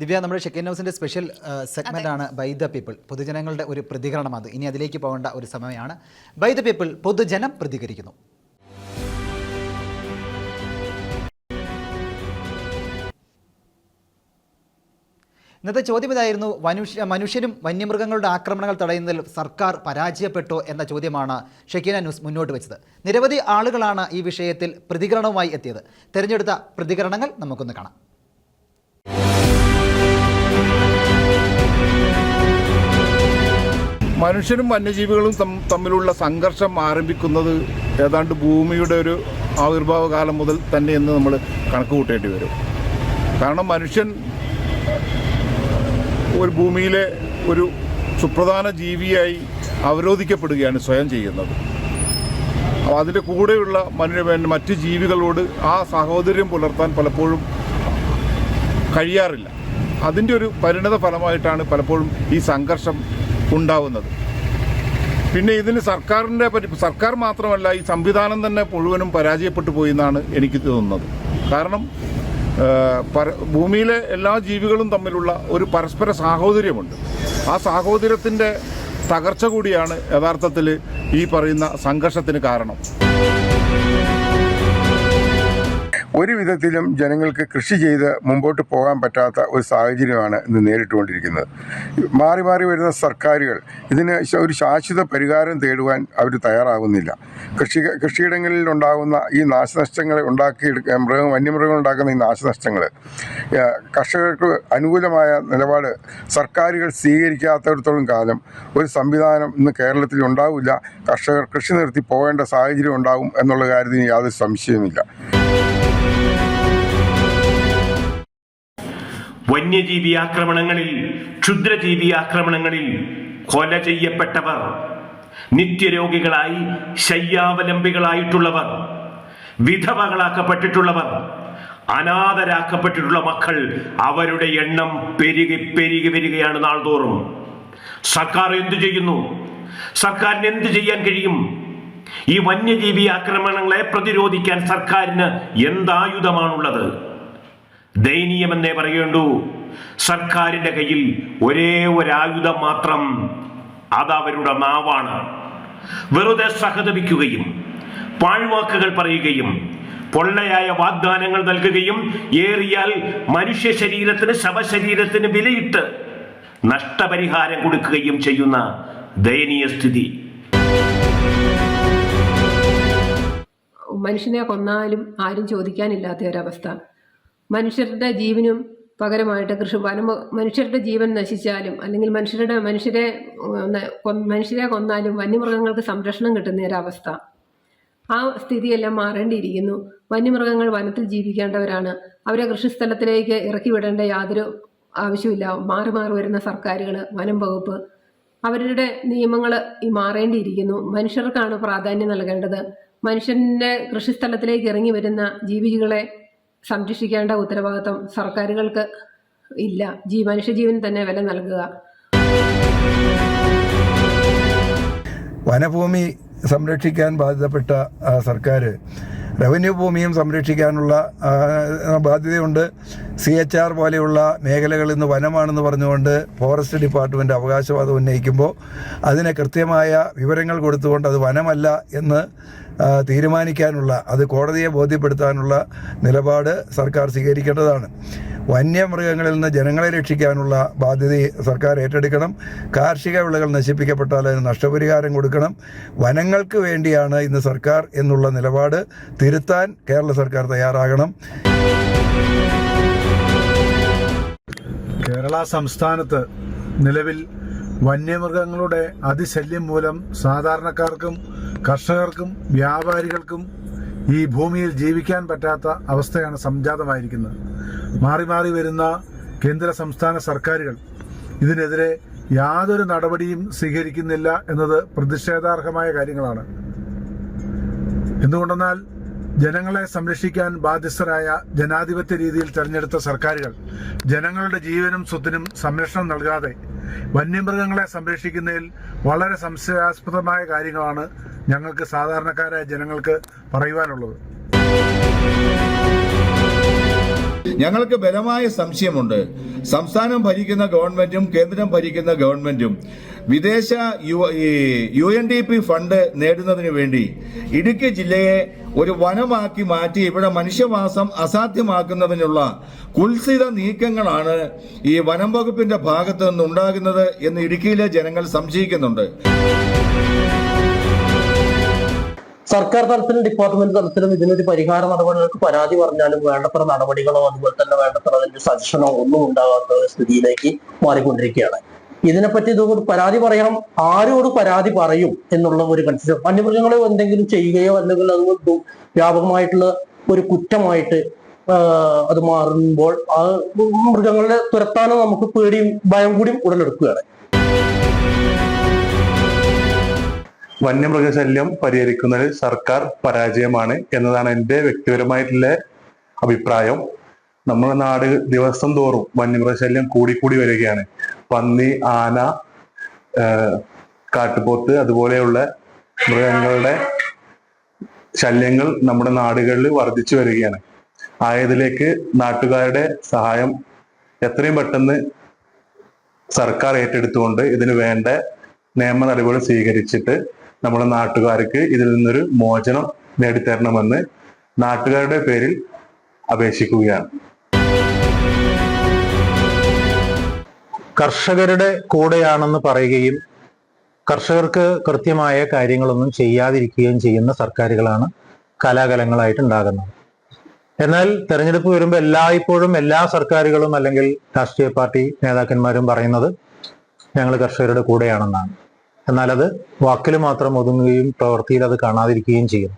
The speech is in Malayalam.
ദിവ്യ, നമ്മുടെ ഷെക്കീൻ ന്യൂസിൻ്റെ സ്പെഷ്യൽ സെഗ്മെൻ്റാണ് ബൈ ദ പീപ്പിൾ. പൊതുജനങ്ങളുടെ ഒരു പ്രതികരണം. അത് ഇനി അതിലേക്ക് പോകേണ്ട ഒരു സമയമാണ്. ബൈ ദ പീപ്പിൾ, പൊതുജനം പ്രതികരിക്കുന്നു. ഇന്നത്തെ ചോദ്യം ഇതായിരുന്നു: മനുഷ്യരും വന്യമൃഗങ്ങളുടെ ആക്രമണങ്ങൾ തടയുന്നതിൽ സർക്കാർ പരാജയപ്പെട്ടോ എന്ന ചോദ്യമാണ് ഷെക്കീന ന്യൂസ് മുന്നോട്ട് വെച്ചത്. നിരവധി ആളുകളാണ് ഈ വിഷയത്തിൽ പ്രതികരണവുമായി എത്തിയത്. തിരഞ്ഞെടുത്ത പ്രതികരണങ്ങൾ നമുക്കൊന്ന് കാണാം. മനുഷ്യരും വന്യജീവികളും തമ്മിലുള്ള സംഘർഷം ആരംഭിക്കുന്നത് ഏതാണ്ട് ഭൂമിയുടെ ഒരു ആവിർഭാവ കാലം മുതൽ തന്നെ എന്ന് നമ്മൾ കണക്ക് കൂട്ടേണ്ടി വരും. കാരണം മനുഷ്യൻ ഒരു ഭൂമിയിലെ ഒരു സുപ്രധാന ജീവിയായി അവരോധിക്കപ്പെടുകയാണ് സ്വയം ചെയ്യുന്നത്. അപ്പോൾ അതിൻ്റെ കൂടെയുള്ള മറ്റ് ജീവികളോട് ആ സാഹോദര്യം പുലർത്താൻ പലപ്പോഴും കഴിയാറില്ല. അതിൻ്റെ ഒരു പരിണത ഫലമായിട്ടാണ് പലപ്പോഴും ഈ സംഘർഷം ഉണ്ടാവുന്നത്. പിന്നെ ഇതിന് സർക്കാർ മാത്രമല്ല, ഈ സംവിധാനം തന്നെ മുഴുവനും പരാജയപ്പെട്ടു പോയി എന്നാണ് എനിക്ക് തോന്നുന്നത്. കാരണം ഭൂമിയിലെ എല്ലാ ജീവികളും തമ്മിലുള്ള ഒരു പരസ്പര സാഹോദര്യമുണ്ട്. ആ സാഹോദര്യത്തിൻ്റെ തകർച്ച കൂടിയാണ് യഥാർത്ഥത്തിൽ ഈ പറയുന്ന സംഘർഷത്തിന് കാരണം. ഒരു വിധത്തിലും ജനങ്ങൾക്ക് കൃഷി ചെയ്ത് മുമ്പോട്ട് പോകാൻ പറ്റാത്ത ഒരു സാഹചര്യമാണ് ഇന്ന് നേരിട്ടുകൊണ്ടിരിക്കുന്നത്. മാറി മാറി വരുന്ന സർക്കാരുകൾ ഇതിന് ഒരു ശാശ്വത പരിഹാരം തേടുവാൻ അവർ തയ്യാറാകുന്നില്ല. കൃഷിയിടങ്ങളിൽ ഉണ്ടാകുന്ന ഈ നാശനഷ്ടങ്ങൾ വന്യമൃഗങ്ങൾ ഉണ്ടാക്കുന്ന ഈ നാശനഷ്ടങ്ങൾ കർഷകർക്ക് അനുകൂലമായ നിലപാട് സർക്കാരുകൾ സ്വീകരിക്കാത്തിടത്തോളം കാലം ഒരു സംവിധാനം ഇന്ന് കേരളത്തിൽ ഉണ്ടാവില്ല. കർഷകർ കൃഷി നിർത്തി പോകേണ്ട സാഹചര്യം ഉണ്ടാകും എന്നുള്ള കാര്യത്തിന് യാതൊരു സംശയവുമില്ല. വന്യജീവി ആക്രമണങ്ങളിൽ, ക്ഷുദ്രജീവി ആക്രമണങ്ങളിൽ കൊല ചെയ്യപ്പെട്ടവർ, നിത്യരോഗികളായി ശയ്യാവലംബികളായിട്ടുള്ളവർ, വിധവകളാക്കപ്പെട്ടിട്ടുള്ളവർ, അനാഥരാക്കപ്പെട്ടിട്ടുള്ള മക്കൾ, അവരുടെ എണ്ണം പെരുകി വരികയാണ് നാൾതോറും. സർക്കാർ എന്തു ചെയ്യുന്നു? സർക്കാരിന് എന്ത് ചെയ്യാൻ കഴിയും? ഈ വന്യജീവി ആക്രമണങ്ങളെ പ്രതിരോധിക്കാൻ സർക്കാരിന് എന്തായുധമാണുള്ളത്? ദയനീയമെന്നേ പറയേണ്ടൂ. സർക്കാരിന്റെ കയ്യിൽ ഒരേ ഒരായുധം മാത്രം, അത് അവരുടെ നാവാണ്. വെറുതെ സഹതപിക്കുകയും പാഴ്വാക്കുകൾ പറയുകയും പൊള്ളയായ വാഗ്ദാനങ്ങൾ നൽകുകയും ഏറിയാൽ മനുഷ്യ ശരീരത്തിന് ശവശരീരത്തിന് വിലയിട്ട് നഷ്ടപരിഹാരം കൊടുക്കുകയും ചെയ്യുന്ന ദയനീയ സ്ഥിതി. മനുഷ്യനെ കൊന്നാലും ആരും ചോദിക്കാനില്ലാത്ത ഒരവസ്ഥ. മനുഷ്യരുടെ ജീവനും പകരമായിട്ട് മനുഷ്യരുടെ ജീവൻ നശിച്ചാലും അല്ലെങ്കിൽ മനുഷ്യരെ കൊന്നാലും വന്യമൃഗങ്ങൾക്ക് സംരക്ഷണം കിട്ടുന്ന ഒരവസ്ഥ. ആ സ്ഥിതിയെല്ലാം മാറേണ്ടിയിരിക്കുന്നു. വന്യമൃഗങ്ങൾ വനത്തിൽ ജീവിക്കേണ്ടവരാണ്. അവരെ കൃഷിസ്ഥലത്തിലേക്ക് ഇറക്കി വിടേണ്ട യാതൊരു ആവശ്യമില്ല. മാറി വരുന്ന സർക്കാരുകൾ, വനം വകുപ്പ്, അവരുടെ നിയമങ്ങൾ മാറേണ്ടിയിരിക്കുന്നു. മനുഷ്യർക്കാണ് പ്രാധാന്യം നൽകേണ്ടത്. മനുഷ്യന്റെ കൃഷിസ്ഥലത്തിലേക്ക് ഇറങ്ങി വരുന്ന ജീവികളെ സംരക്ഷിക്കേണ്ട ഉത്തരവാദിത്വം സർക്കാരുകൾക്ക് ഇല്ല. മനുഷ്യജീവൻ തന്നെ വില നൽകുക. വനഭൂമി സംരക്ഷിക്കാൻ ബാധ്യതപ്പെട്ട സർക്കാർ റവന്യൂ ഭൂമിയും സംരക്ഷിക്കാനുള്ള ബാധ്യതയുണ്ട്. CHR പോലെയുള്ള മേഖലകൾ ഇന്ന് വനമാണെന്ന് പറഞ്ഞുകൊണ്ട് ഫോറസ്റ്റ് ഡിപ്പാർട്ട്മെൻറ്റ് അവകാശവാദം ഉന്നയിക്കുമ്പോൾ അതിന് കൃത്യമായ വിവരങ്ങൾ കൊടുത്തുകൊണ്ട് അത് വനമല്ല എന്ന് തീരുമാനിക്കാനുള്ള, അത് കോടതിയെ ബോധ്യപ്പെടുത്താനുള്ള നിലപാട് സർക്കാർ സ്വീകരിക്കേണ്ടതാണ്. വന്യമൃഗങ്ങളിൽ നിന്ന് ജനങ്ങളെ രക്ഷിക്കാനുള്ള ബാധ്യത സർക്കാർ ഏറ്റെടുക്കണം. കാർഷിക വിളകൾ നശിപ്പിക്കപ്പെട്ടാൽ അതിന് നഷ്ടപരിഹാരം കൊടുക്കണം. വനങ്ങൾക്ക് വേണ്ടിയാണ് ഇന്ന് സർക്കാർ എന്നുള്ള നിലപാട് തിരുത്താൻ കേരള സർക്കാർ തയ്യാറാകണം. കേരള സംസ്ഥാനത്ത് നിലവിൽ വന്യമൃഗങ്ങളുടെ അതിശല്യം മൂലം സാധാരണക്കാർക്കും കർഷകർക്കും വ്യാപാരികൾക്കും ഈ ഭൂമിയിൽ ജീവിക്കാൻ പറ്റാത്ത അവസ്ഥയാണ് സംജാതമായിരിക്കുന്നത്. മാറി വരുന്ന കേന്ദ്ര സംസ്ഥാന സർക്കാരുകൾ ഇതിനെതിരെ യാതൊരു നടപടിയും സ്വീകരിക്കുന്നില്ല എന്നത് പ്രതിഷേധാർഹമായ കാര്യങ്ങളാണ്. എന്തുകൊണ്ടെന്നാൽ ജനങ്ങളെ സംരക്ഷിക്കാൻ ബാധ്യസ്ഥരായ ജനാധിപത്യ രീതിയിൽ തെരഞ്ഞെടുത്ത സർക്കാരുകൾ ജനങ്ങളുടെ ജീവനും സ്വത്തിനും സംരക്ഷണം നൽകാതെ വന്യമൃഗങ്ങളെ സംരക്ഷിക്കുന്നതിൽ വളരെ സംശയാസ്പദമായ കാര്യങ്ങളാണ് ഞങ്ങൾക്ക് സാധാരണക്കാരായ ജനങ്ങൾക്ക് പറയുവാനുള്ളത്. ഞങ്ങൾക്ക് ബലമായ സംശയമുണ്ട്. സംസ്ഥാനം ഭരിക്കുന്ന ഗവൺമെന്റും കേന്ദ്രം ഭരിക്കുന്ന ഗവൺമെന്റും വിദേശ UNDP ഫണ്ട് നേടുന്നതിന് വേണ്ടി ഇടുക്കി ജില്ലയെ ഒരു വനമാക്കി മാറ്റി ഇവിടെ മനുഷ്യവാസം അസാധ്യമാക്കുന്നതിനുള്ള കുൽസിത നീക്കങ്ങളാണ് ഈ വനം വകുപ്പിന്റെ ഭാഗത്തു നിന്നുണ്ടാകുന്നത് എന്ന് ഇടുക്കിയിലെ ജനങ്ങൾ സംശയിക്കുന്നുണ്ട്. സർക്കാർ തലത്തിലും ഡിപ്പാർട്ട്മെന്റ് തലത്തിലും ഇതിനൊരു പരിഹാര നടപടികൾക്ക് പരാതി പറഞ്ഞാലും വേണ്ടത്ര നടപടികളോ അതുപോലെ തന്നെ വേണ്ടത്ര അതിന്റെ സജഷനോ ഒന്നും ഉണ്ടാകാത്ത സ്ഥിതിയിലേക്ക് മാറിക്കൊണ്ടിരിക്കുകയാണ്. ഇതിനെപ്പറ്റി ഇതൊരു പരാതി പറയണം, ആരോട് പരാതി പറയും എന്നുള്ള ഒരു കൺഫ്യൂഷൻ. വന്യമൃഗങ്ങളെ എന്തെങ്കിലും ചെയ്യുകയോ അല്ലെങ്കിൽ അത് വ്യാപകമായിട്ടുള്ള ഒരു കുറ്റമായിട്ട് അത് മാറുമ്പോൾ ആ മൃഗങ്ങളെ തുരത്താനോ നമുക്ക് പേടിയും ഭയം കൂടിയും ഉടലെടുക്കുകയാണ്. വന്യമൃഗശല്യം പരിഹരിക്കുന്നതിൽ സർക്കാർ പരാജയമാണ് എന്നതാണ് എൻ്റെ വ്യക്തിപരമായിട്ടുള്ള അഭിപ്രായം. നമ്മുടെ നാട് ദിവസം തോറും വന്യമൃഗശല്യം കൂടിക്കൂടി വരികയാണ്. പന്നി, ആന, കാട്ടുപോത്ത് അതുപോലെയുള്ള മൃഗങ്ങളുടെ ശല്യങ്ങൾ നമ്മുടെ നാടുകളിൽ വർദ്ധിച്ചു വരികയാണ്. ആയതിലേക്ക് നാട്ടുകാരുടെ സഹായം എത്രയും പെട്ടെന്ന് സർക്കാർ ഏറ്റെടുത്തുകൊണ്ട് ഇതിന് വേണ്ട നിയമ നടപടികൾ സ്വീകരിച്ചിട്ട് നമ്മുടെ നാട്ടുകാർക്ക് ഇതിൽ നിന്നൊരു മോചനം നേടിത്തരണമെന്ന് നാട്ടുകാരുടെ പേരിൽ അപേക്ഷിക്കുകയാണ്. കർഷകരുടെ കൂടെയാണെന്ന് പറയുകയും കർഷകർക്ക് കൃത്യമായ കാര്യങ്ങളൊന്നും ചെയ്യാതിരിക്കുകയും ചെയ്യുന്ന സർക്കാരുകളാണ് കാലാകാലങ്ങളായിട്ട് ഉണ്ടാകുന്നത്. എന്നാൽ തെരഞ്ഞെടുപ്പ് വരുമ്പോൾ എല്ലായ്പ്പോഴും എല്ലാ സർക്കാരുകളും അല്ലെങ്കിൽ രാഷ്ട്രീയ പാർട്ടി നേതാക്കന്മാരും പറയുന്നത് ഞങ്ങൾ കർഷകരുടെ കൂടെയാണെന്നാണ്. എന്നാൽ അത് വാക്കിൽ മാത്രം ഒതുങ്ങുകയും പ്രവൃത്തിയിൽ അത് കാണാതിരിക്കുകയും ചെയ്യും.